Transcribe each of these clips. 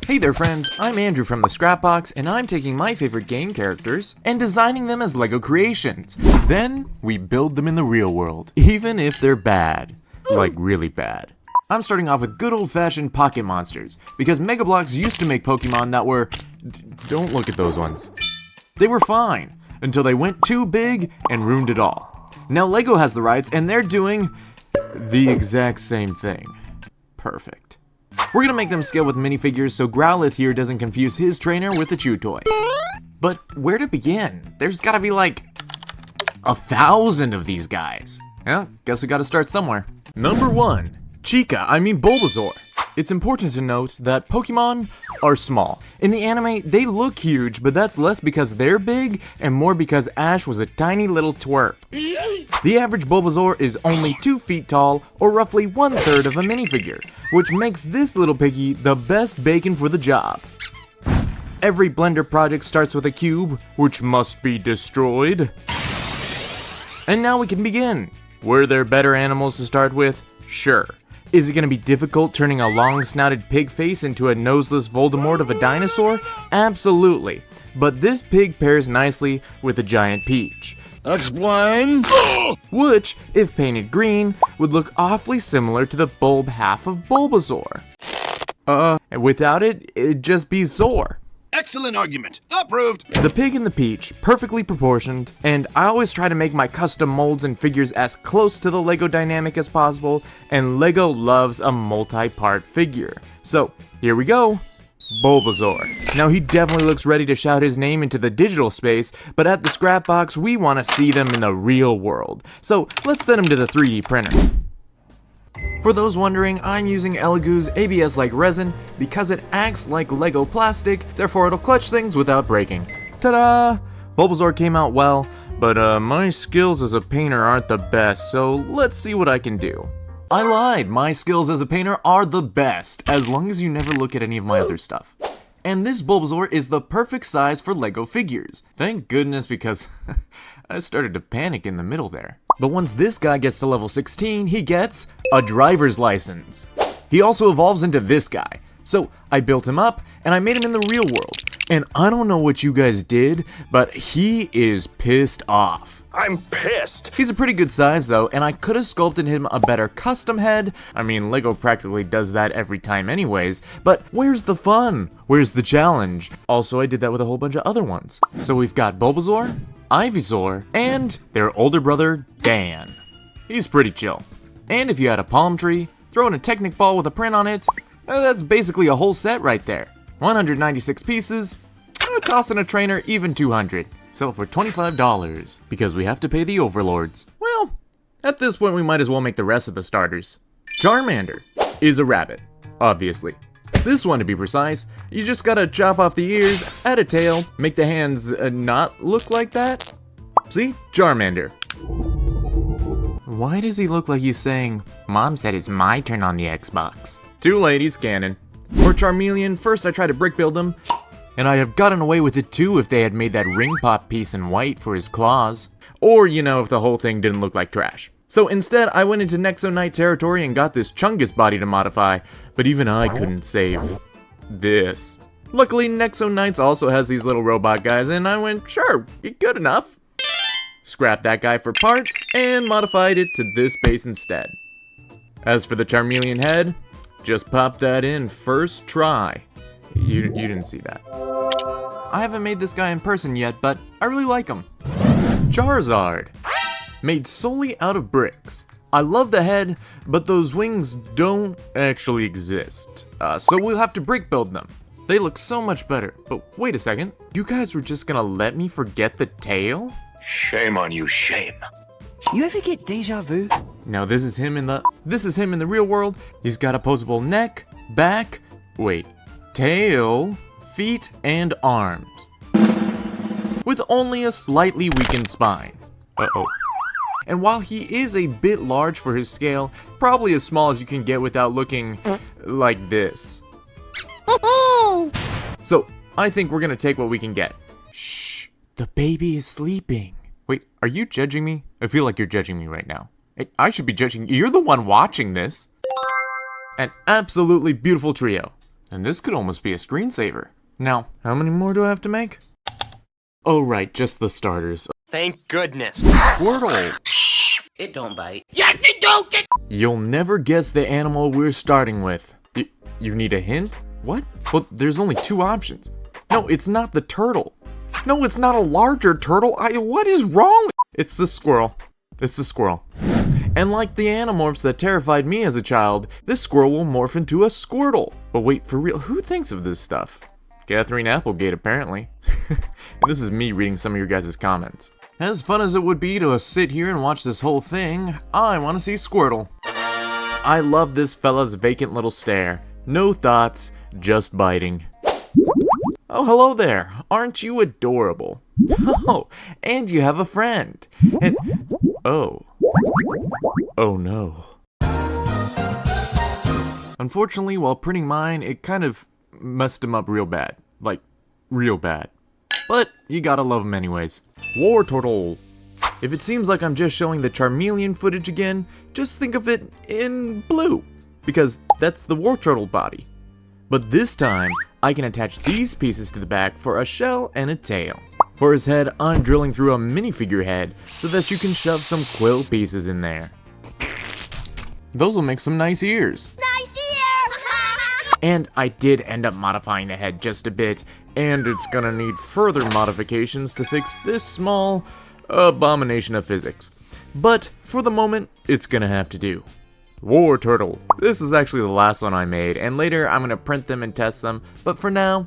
Hey there friends, I'm Andrew from the Scrapbox, and I'm taking my favorite game characters and designing them as LEGO creations. Then, we build them in the real world, even if they're bad. Like really bad. I'm starting off with good old-fashioned pocket monsters, because Mega Bloks used to make Pokemon that were... don't look at those ones. They were fine, until they went too big and ruined it all. Now LEGO has the rights, and they're doing the exact same thing. Perfect. We're gonna make them scale with minifigures so Growlithe here doesn't confuse his trainer with a chew toy. But where to begin? There's gotta be like 1,000 of these guys. Well, guess we gotta start somewhere. Number 1, Bulbasaur. It's important to note that Pokemon are small. In the anime, they look huge, but that's less because they're big and more because Ash was a tiny little twerp. The average Bulbasaur is only 2 feet tall, or roughly 1/3 of a minifigure, which makes this little piggy the best bacon for the job. Every Blender project starts with a cube, which must be destroyed. And now we can begin. Were there better animals to start with? Sure. Is it going to be difficult turning a long-snouted pig face into a noseless Voldemort of a dinosaur? Absolutely. But this pig pairs nicely with a giant peach. Explain! Which, if painted green, would look awfully similar to the bulb half of Bulbasaur. And without it, it'd just be Zor. Excellent argument. Approved. The pig and the peach, perfectly proportioned, and I always try to make my custom molds and figures as close to the LEGO dynamic as possible, and LEGO loves a multi-part figure. So, here we go. Bulbasaur. Now he definitely looks ready to shout his name into the digital space, but at the Scrapbox we want to see them in the real world. So, let's send him to the 3D printer. For those wondering, I'm using Elegoo's ABS-like resin because it acts like LEGO plastic, therefore it'll clutch things without breaking. Ta-da! Bulbasaur came out well, but my skills as a painter aren't the best, so let's see what I can do. I lied, my skills as a painter are the best, as long as you never look at any of my other stuff. And this Bulbasaur is the perfect size for LEGO figures. Thank goodness, because I started to panic in the middle there. But once this guy gets to level 16, he gets a driver's license. He also evolves into this guy. So I built him up, and I made him in the real world. And I don't know what you guys did, but he is pissed off. I'm pissed. He's a pretty good size though, and I could have sculpted him a better custom head. I mean, LEGO practically does that every time anyways, but where's the fun? Where's the challenge? Also, I did that with a whole bunch of other ones. So we've got Bulbasaur, Ivysaur, and their older brother, Dan. He's pretty chill. And if you had a palm tree, throw in a Technic ball with a print on it, that's basically a whole set right there. 196 pieces, tossing a trainer even 200. Sell it for $25, because we have to pay the overlords. Well, at this point we might as well make the rest of the starters. Charmander is a rabbit, obviously. This one, to be precise, you just gotta chop off the ears, add a tail, make the hands not look like that. See? Charmander. Why does he look like he's saying, "Mom said it's my turn on the Xbox"? Too late, he's canon. For Charmeleon, first I tried to brick build him, and I'd have gotten away with it too if they had made that ring pop piece in white for his claws. Or, you know, if the whole thing didn't look like trash. So instead, I went into Nexo Knight territory and got this Chungus body to modify, but even I couldn't save this. Luckily, Nexo Knights also has these little robot guys, and I went, sure, good enough. Scrapped that guy for parts, and modified it to this base instead. As for the Charmeleon head, just popped that in first try. You didn't see that. I haven't made this guy in person yet, but I really like him. Charizard. Made solely out of bricks. I love the head, but those wings don't actually exist. So we'll have to brick build them. They look so much better. But wait a second. You guys were just gonna let me forget the tail? Shame on you, shame. You ever get deja vu? Now this is him in the real world. He's got opposable neck, back, tail, feet, and arms. With only a slightly weakened spine. Uh-oh. And while he is a bit large for his scale, probably as small as you can get without looking like this. So, I think we're gonna take what we can get. Shh, the baby is sleeping. Wait, are you judging me? I feel like you're judging me right now. I should be judging you. You're the one watching this. An absolutely beautiful trio. And this could almost be a screensaver. Now, how many more do I have to make? Oh right, just the starters. Thank goodness. Squirtle! It don't bite. You'll never guess the animal we're starting with. You need a hint? What? Well, there's only 2 options. No, it's not the turtle. No, it's not a larger turtle. What is wrong? It's the squirrel. It's the squirrel. And like the Animorphs that terrified me as a child, this squirrel will morph into a Squirtle. But wait, for real, who thinks of this stuff? Catherine Applegate, apparently. And this is me reading some of your guys' comments. As fun as it would be to sit here and watch this whole thing, I want to see Squirtle. I love this fella's vacant little stare. No thoughts, just biting. Oh, hello there. Aren't you adorable? Oh, and you have a friend. And oh no. Unfortunately, while printing mine, it kind of messed him up real bad. Like, real bad. But you gotta love him anyways. War Turtle. If it seems like I'm just showing the Charmeleon footage again, just think of it in blue, because that's the War Turtle body. But this time, I can attach these pieces to the back for a shell and a tail. For his head, I'm drilling through a minifigure head so that you can shove some quill pieces in there. Those will make some nice ears. And I did end up modifying the head just a bit, and it's gonna need further modifications to fix this small abomination of physics. But for the moment, it's gonna have to do. War Turtle. This is actually the last one I made, and later I'm gonna print them and test them, but for now,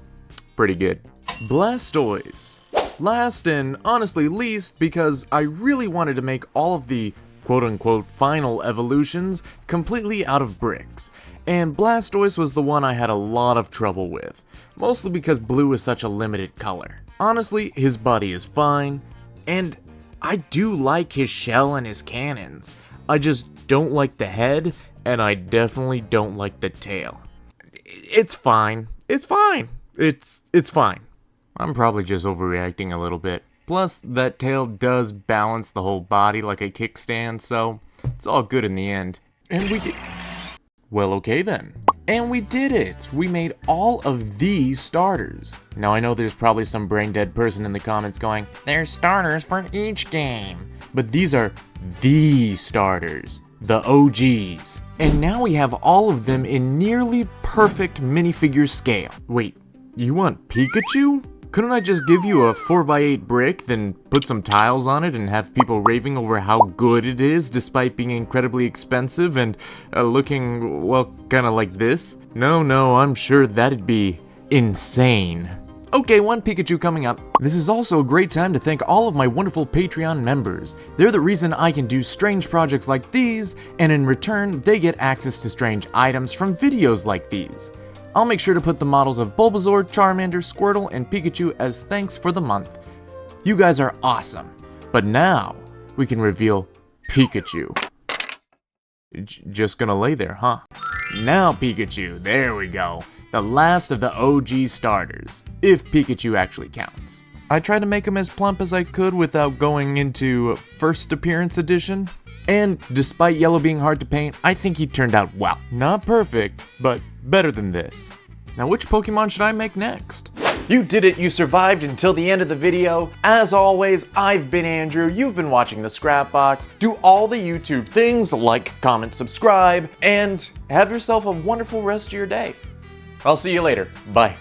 pretty good. Blastoise. Last and honestly least, because I really wanted to make all of the quote-unquote final evolutions completely out of bricks, and Blastoise was the one I had a lot of trouble with, mostly because blue is such a limited color. Honestly, his body is fine, and I do like his shell and his cannons. I just don't like the head, and I definitely don't like the tail. It's fine. It's fine. It's fine. I'm probably just overreacting a little bit. Plus, that tail does balance the whole body like a kickstand, so it's all good in the end. And we did... Well, okay then. And we did it! We made all of these starters. Now I know there's probably some brain-dead person in the comments going, "There's starters for each game." But these are the starters. The OGs. And now we have all of them in nearly perfect minifigure scale. Wait, you want Pikachu? Couldn't I just give you a 4x8 brick, then put some tiles on it and have people raving over how good it is despite being incredibly expensive and looking, well, kinda like this? No, I'm sure that'd be insane. Okay, one Pikachu coming up. This is also a great time to thank all of my wonderful Patreon members. They're the reason I can do strange projects like these, and in return, they get access to strange items from videos like these. I'll make sure to put the models of Bulbasaur, Charmander, Squirtle, and Pikachu as thanks for the month. You guys are awesome. But now, we can reveal Pikachu. Just gonna lay there, huh? Now Pikachu, there we go. The last of the OG starters, if Pikachu actually counts. I tried to make him as plump as I could without going into first appearance edition. And despite yellow being hard to paint, I think he turned out well. Not perfect, but better than this. Now which Pokemon should I make next? You did it, you survived until the end of the video. As always, I've been Andrew, you've been watching the Scrapbox. Do all the YouTube things, like, comment, subscribe, and have yourself a wonderful rest of your day. I'll see you later, bye.